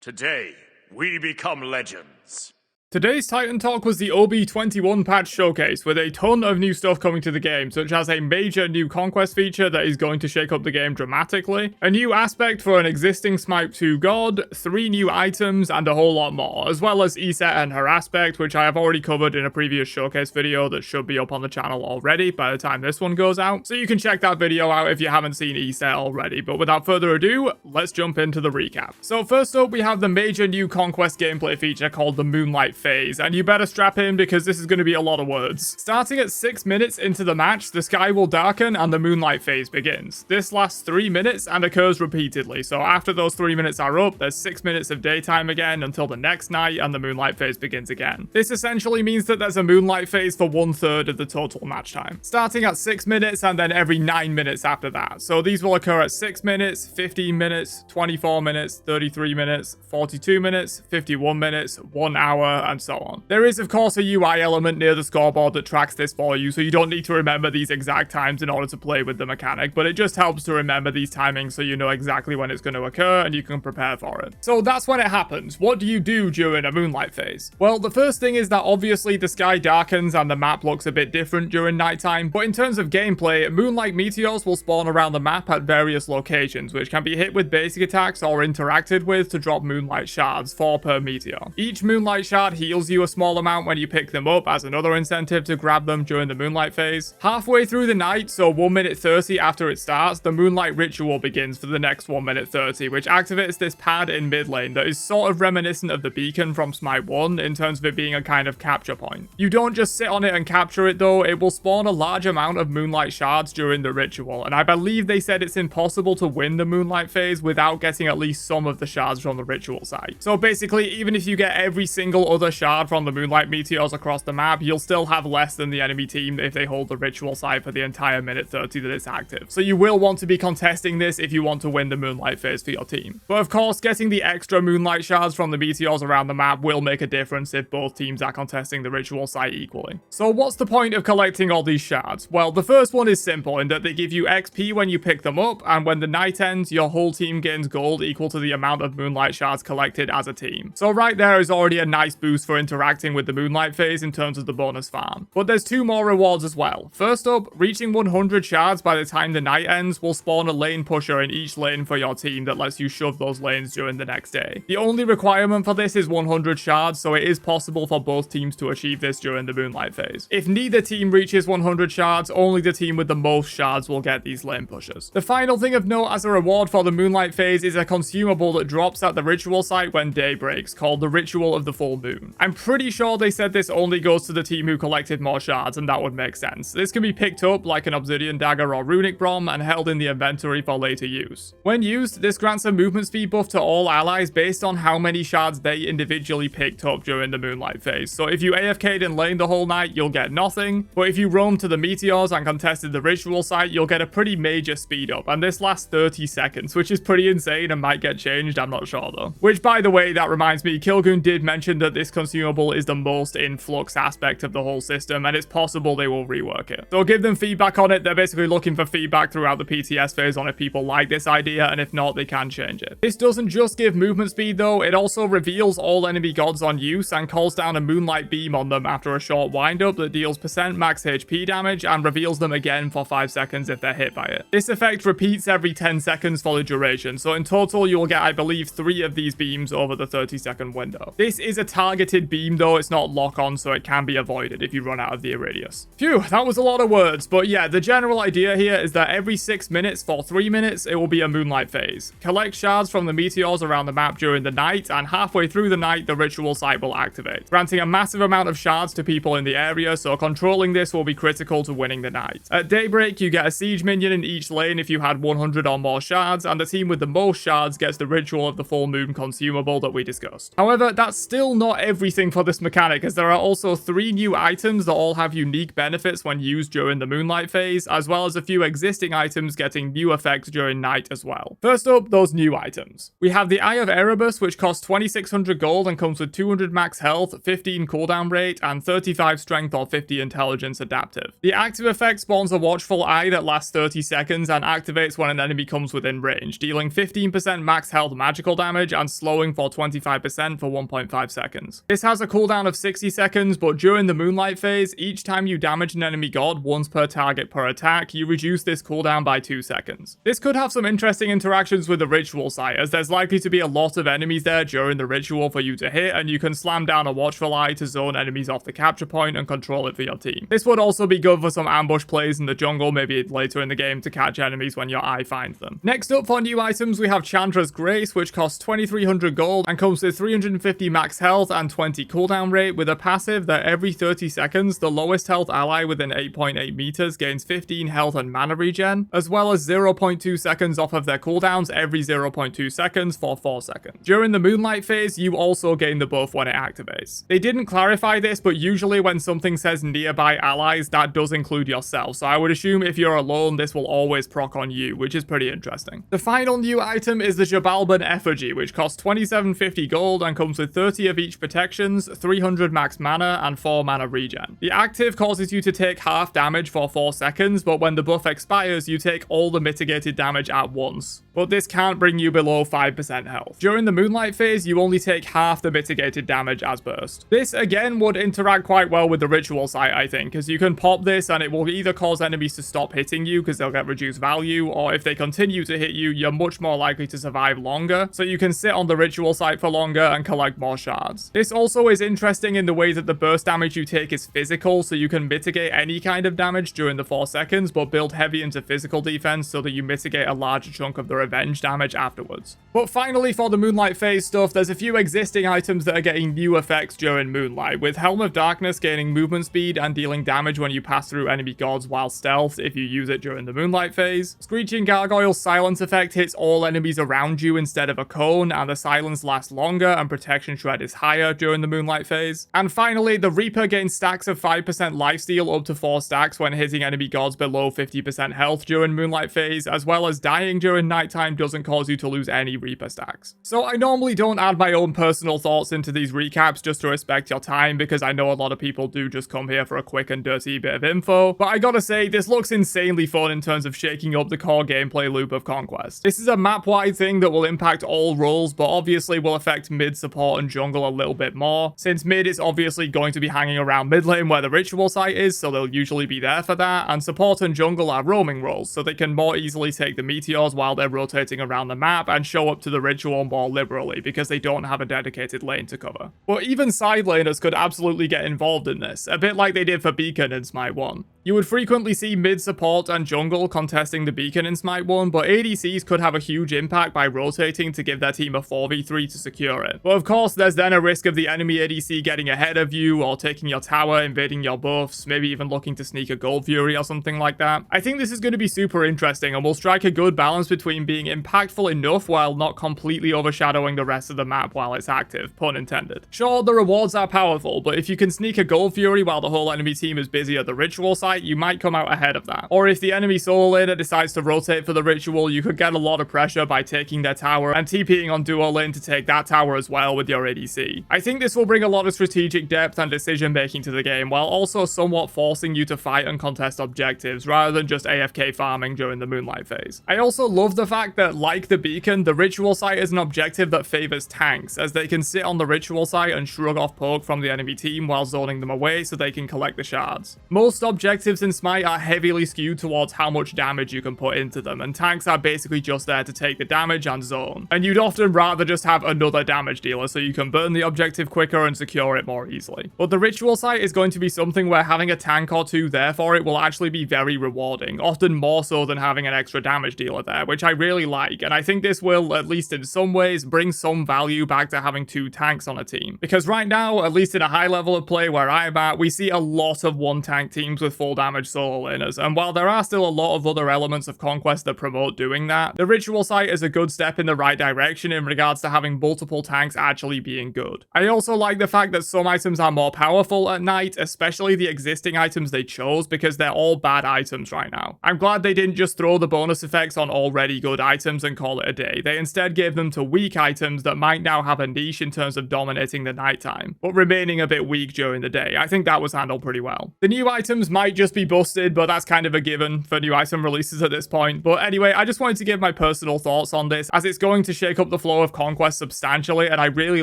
Today, we become legends. Today's Titan Talk was the OB21 patch showcase, with a ton of new stuff coming to the game, such as a major new conquest feature that is going to shake up the game dramatically, a new aspect for an existing Smite 2 god, 3 new items, and a whole lot more, as well as Iset and her aspect, which I have already covered in a previous showcase video that should be up on the channel already by the time this one goes out, so you can check that video out if you haven't seen Iset already. But without further ado, let's jump into the recap. So first up, we have the major new conquest gameplay feature called the Moonlight phase, and you better strap in because this is going to be a lot of words. Starting at 6 minutes into the match, the sky will darken and the Moonlight phase begins. This lasts 3 minutes and occurs repeatedly, so after those 3 minutes are up, there's 6 minutes of daytime again until the next night and the Moonlight phase begins again. This essentially means that there's a Moonlight phase for 1/3 of the total match time, starting at 6 minutes and then every 9 minutes after that. So these will occur at 6 minutes, 15 minutes, 24 minutes, 33 minutes, 42 minutes, 51 minutes, 1 hour, and so on. There is of course a UI element near the scoreboard that tracks this for you, so you don't need to remember these exact times in order to play with the mechanic, but it just helps to remember these timings so you know exactly when it's going to occur and you can prepare for it. So that's when it happens. What do you do during a Moonlight phase? Well, the first thing is that obviously the sky darkens and the map looks a bit different during nighttime, but in terms of gameplay, Moonlight meteors will spawn around the map at various locations, which can be hit with basic attacks or interacted with to drop Moonlight shards, 4 per meteor. Each Moonlight shard heals you a small amount when you pick them up as another incentive to grab them during the Moonlight phase. Halfway through the night, so 1 minute 30 after it starts, the Moonlight ritual begins for the next 1 minute 30, which activates this pad in mid lane that is sort of reminiscent of the beacon from Smite 1 in terms of it being a kind of capture point. You don't just sit on it and capture it though, it will spawn a large amount of Moonlight shards during the ritual, and I believe they said it's impossible to win the Moonlight phase without getting at least some of the shards from the ritual site. So basically, even if you get every single other shard from the Moonlight meteors across the map, you'll still have less than the enemy team if they hold the ritual site for the entire minute 30 that it's active. So you will want to be contesting this if you want to win the Moonlight phase for your team. But of course, getting the extra Moonlight shards from the meteors around the map will make a difference if both teams are contesting the ritual site equally. So what's the point of collecting all these shards? Well, the first one is simple in that they give you XP when you pick them up, and when the night ends, your whole team gains gold equal to the amount of Moonlight shards collected as a team. So right there is already a nice boost for interacting with the Moonlight phase in terms of the bonus farm. But there's 2 more rewards as well. First up, reaching 100 shards by the time the night ends will spawn a lane pusher in each lane for your team that lets you shove those lanes during the next day. The only requirement for this is 100 shards, so it is possible for both teams to achieve this during the Moonlight phase. If neither team reaches 100 shards, only the team with the most shards will get these lane pushers. The final thing of note as a reward for the Moonlight phase is a consumable that drops at the ritual site when day breaks, called the Ritual of the Full Moon. I'm pretty sure they said this only goes to the team who collected more shards, and that would make sense. This can be picked up like an obsidian dagger or runic brom and held in the inventory for later use. When used, this grants a movement speed buff to all allies based on how many shards they individually picked up during the Moonlight phase. So if you AFK'd in lane the whole night, you'll get nothing, but if you roamed to the meteors and contested the ritual site, you'll get a pretty major speed up, and this lasts 30 seconds, which is pretty insane and might get changed, I'm not sure though. Which, by the way, that reminds me, Kilgoon did mention that this consumable is the most in flux aspect of the whole system, and it's possible they will rework it. So give them feedback on it. They're basically looking for feedback throughout the PTS phase on if people like this idea, and if not, they can change it. This doesn't just give movement speed though, it also reveals all enemy gods on use and calls down a Moonlight beam on them after a short windup that deals % max HP damage and reveals them again for 5 seconds if they're hit by it. This effect repeats every 10 seconds for the duration, so in total you'll get, I believe, 3 of these beams over the 30-second window. This is a targeted beam though, it's not lock-on, so it can be avoided if you run out of the Iridius. Phew, that was a lot of words, but yeah, the general idea here is that every 6 minutes for 3 minutes, it will be a Moonlight phase. Collect shards from the meteors around the map during the night, and halfway through the night, the ritual site will activate, granting a massive amount of shards to people in the area, so controlling this will be critical to winning the night. At daybreak, you get a siege minion in each lane if you had 100 or more shards, and the team with the most shards gets the Ritual of the Full Moon consumable that we discussed. However, that's still not everything for this mechanic, as there are also 3 new items that all have unique benefits when used during the Moonlight phase, as well as a few existing items getting new effects during night as well. First up, those new items. We have the Eye of Erebus, which costs 2600 gold and comes with 200 max health, 15 cooldown rate, and 35 strength or 50 intelligence adaptive. The active effect spawns a watchful eye that lasts 30 seconds and activates when an enemy comes within range, dealing 15% max health magical damage and slowing for 25% for 1.5 seconds. This has a cooldown of 60 seconds, but during the Moonlight phase, each time you damage an enemy god once per target per attack, you reduce this cooldown by 2 seconds. This could have some interesting interactions with the ritual site, as there's likely to be a lot of enemies there during the ritual for you to hit, and you can slam down a watchful eye to zone enemies off the capture point and control it for your team. This would also be good for some ambush plays in the jungle, maybe later in the game, to catch enemies when your eye finds them. Next up for new items, we have Chandra's Grace, which costs 2300 gold and comes with 350 max health and 20 cooldown rate, with a passive that every 30 seconds, the lowest health ally within 8.8 meters gains 15 health and mana regen, as well as 0.2 seconds off of their cooldowns every 0.2 seconds for 4 seconds. During the Moonlight phase, you also gain the buff when it activates. They didn't clarify this, but usually when something says nearby allies, that does include yourself, so I would assume if you're alone, this will always proc on you, which is pretty interesting. The final new item is the Jabalban Effigy, which costs 2750 gold and comes with 30 of each protections, 300 max mana, and 4 mana regen. The active causes you to take half damage for 4 seconds, but when the buff expires, you take all the mitigated damage at once. But this can't bring you below 5% health. During the Moonlight phase, you only take half the mitigated damage as burst. This again would interact quite well with the ritual site, I think, as you can pop this and it will either cause enemies to stop hitting you because they'll get reduced value, or if they continue to hit you, you're much more likely to survive longer, so you can sit on the ritual site for longer and collect more shards. This also is interesting in the way that the burst damage you take is physical, so you can mitigate any kind of damage during the 4 seconds, but build heavy into physical defense so that you mitigate a larger chunk of the revenge damage afterwards. But finally, for the Moonlight phase stuff, there's a few existing items that are getting new effects during Moonlight, with Helm of Darkness gaining movement speed and dealing damage when you pass through enemy gods while stealth if you use it during the Moonlight phase. Screeching Gargoyle's silence effect hits all enemies around you instead of a cone, and the silence lasts longer and protection shred is higher during the Moonlight phase. And finally, the Reaper gains stacks of 5% lifesteal up to 4 stacks when hitting enemy gods below 50% health during Moonlight phase, as well as dying during nighttime doesn't cause you to lose any Reaper stacks. So I normally don't add my own personal thoughts into these recaps just to respect your time, because I know a lot of people do just come here for a quick and dirty bit of info, but I gotta say, this looks insanely fun in terms of shaking up the core gameplay loop of Conquest. This is a map-wide thing that will impact all roles, but obviously will affect mid, support, and jungle a little bit more, since mid is obviously going to be hanging around mid lane where the ritual site is, so they'll usually be there for that, and support and jungle are roaming roles, so they can more easily take the meteors while they're rotating around the map and show up to the ritual more liberally because they don't have a dedicated lane to cover. But even side laners could absolutely get involved in this, a bit like they did for Beacon in Smite 1. You would frequently see mid support and jungle contesting the Beacon in Smite 1, but ADCs could have a huge impact by rotating to give their team a 4v3 to secure it. But of course, there's then a risk of the enemy ADC getting ahead of you, or taking your tower, invading your buffs, maybe even looking to sneak a Gold Fury or something like that. I think this is going to be super interesting and will strike a good balance between being impactful enough while not completely overshadowing the rest of the map while it's active, pun intended. Sure, the rewards are powerful, but if you can sneak a Gold Fury while the whole enemy team is busy at the ritual site, you might come out ahead of that. Or if the enemy solo laner decides to rotate for the ritual, you could get a lot of pressure by taking their tower and TPing on duo lane to take that tower as well with your ADC. I think this will bring a lot of strategic depth and decision making to the game, while also somewhat forcing you to fight and contest objectives rather than just AFK farming during the Moonlight phase. I also love the fact that, like the Beacon, the ritual site is an objective that favors tanks, as they can sit on the ritual site and shrug off poke from the enemy team while zoning them away so they can collect the shards. Most objectives in Smite are heavily skewed towards how much damage you can put into them, and tanks are basically just there to take the damage and zone. And you'd often rather just have another damage dealer so you can burn the objective quicker and secure it more easily. But the ritual site is going to be something where having a tank or two there for it will actually be very rewarding, often more so than having an extra damage dealer there, which I really like, and I think this will, at least in some ways, bring some value back to having 2 tanks on a team. Because right now, at least in a high level of play where I'm at, we see a lot of 1 tank teams with full full damage solo laners, and while there are still a lot of other elements of Conquest that promote doing that, the ritual site is a good step in the right direction in regards to having multiple tanks actually being good. I also like the fact that some items are more powerful at night, especially the existing items they chose, because they're all bad items right now. I'm glad they didn't just throw the bonus effects on already good items and call it a day. They instead gave them to weak items that might now have a niche in terms of dominating the nighttime, but remaining a bit weak during the day. I think that was handled pretty well. The new items might just be busted, but that's kind of a given for new item releases at this point. But anyway, I just wanted to give my personal thoughts on this, as it's going to shake up the flow of Conquest substantially, and I really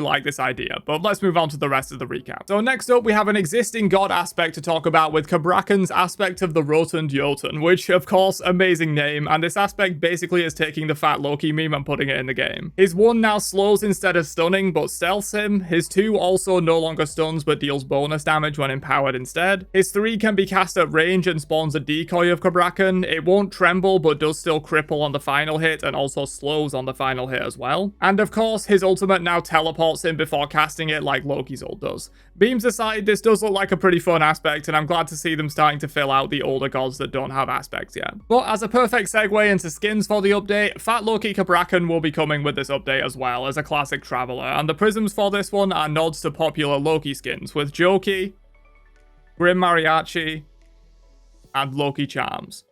like this idea. But let's move on to the rest of the recap. So next up, we have an existing god aspect to talk about with Cabrakan's Aspect of the Rotund Jotun, which, of course, amazing name, and this aspect basically is taking the Fat Loki meme and putting it in the game. His 1 now slows instead of stunning, but stealths him. His 2 also no longer stuns, but deals bonus damage when empowered instead. His 3 can be cast at range and spawns a decoy of Cabrakan. It won't tremble, but does still cripple on the final hit, and also slows on the final hit as well. And of course, his ultimate now teleports him before casting it like Loki's ult does. Beams aside, this does look like a pretty fun aspect, and I'm glad to see them starting to fill out the older gods that don't have aspects yet. But as a perfect segue into skins for the update, Fat Loki Cabrakan will be coming with this update as well as a classic traveler, and the prisms for this one are nods to popular Loki skins, with Joki, Grim Mariachi, and Loki Charms.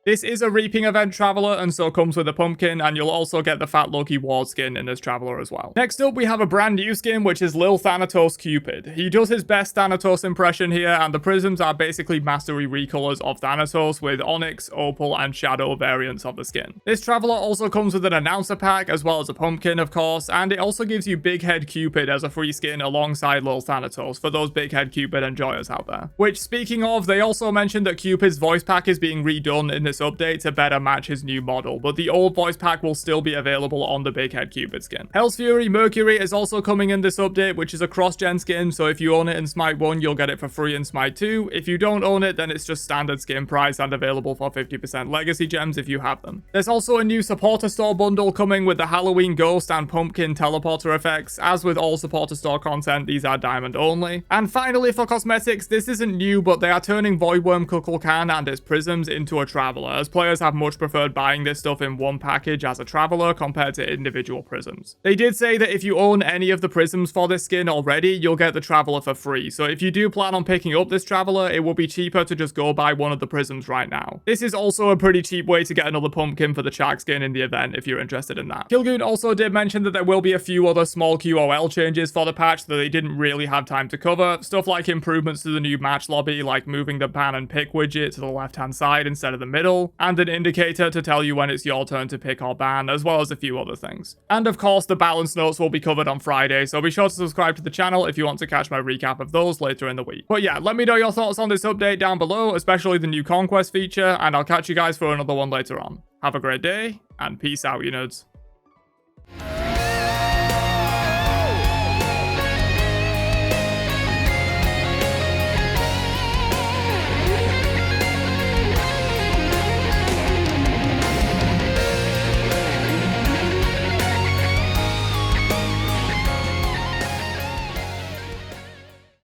This is a Reaping Event Traveler, and so comes with a pumpkin, and you'll also get the Fat Loki Ward skin in this Traveler as well. Next up, we have a brand new skin, which is Lil Thanatos Cupid. He does his best Thanatos impression here, and the prisms are basically mastery recolors of Thanatos with Onyx, Opal, and Shadow variants of the skin. This Traveler also comes with an announcer pack, as well as a pumpkin, of course, and it also gives you Big Head Cupid as a free skin alongside Lil Thanatos for those Big Head Cupid enjoyers out there. Which, speaking of, they also mentioned that Cupid's voice pack is being redone in this update to better match his new model, but the old voice pack will still be available on the Big Head Cupid skin. Hell's Fury Mercury is also coming in this update, which is a cross-gen skin, so if you own it in Smite 1, you'll get it for free in Smite 2. If you don't own it, then it's just standard skin price and available for 50% legacy gems if you have them. There's also a new supporter store bundle coming with the Halloween Ghost and Pumpkin teleporter effects. As with all supporter store content, these are diamond only. And finally, for cosmetics, this isn't new, but they are turning Voidworm Kukulkan and its prisms into a traveler, as players have much preferred buying this stuff in one package as a traveler compared to individual prisms. They did say that if you own any of the prisms for this skin already, you'll get the traveler for free, so if you do plan on picking up this traveler, it will be cheaper to just go buy one of the prisms right now. This is also a pretty cheap way to get another pumpkin for the Shark skin in the event if you're interested in that. Kilgoon also did mention that there will be a few other small QOL changes for the patch that they didn't really have time to cover, stuff like improvements to the new match lobby, like moving the ban and pick widget to the left hand side instead of the middle, and an indicator to tell you when it's your turn to pick or ban, as well as a few other things. And of course, the balance notes will be covered on Friday, so be sure to subscribe to the channel if you want to catch my recap of those later in the week. But yeah, let me know your thoughts on this update down below, especially the new Conquest feature, and I'll catch you guys for another one later on. Have a great day, and peace out, you nerds.